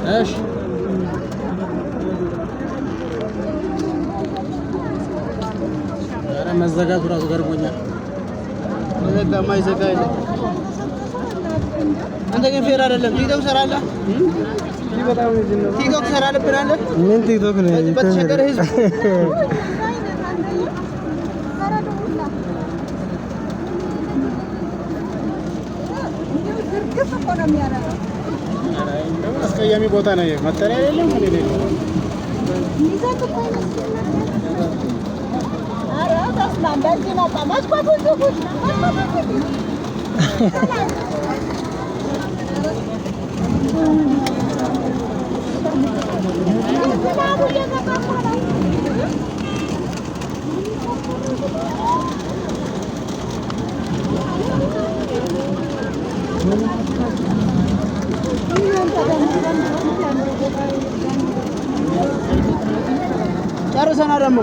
ايش انا مزقات وراس غربوኛ ዘጋ ማይዘጋ አይደል አንተ ግን ፌር አይደለም ቲክቶክ ሰራለህ ቲክቶክ ሰራለህ ብላለህ ምን ቲክቶክ ነው በተሸገረ ህዝብ አስቀያሚ ቦታ ነው መጠሪያ አይደለም ምን አይደለም ይዘት እኮ ነው አረ ታስማም በዚህና ታማስ ቆጥቁት ጨርሰና ደግሞ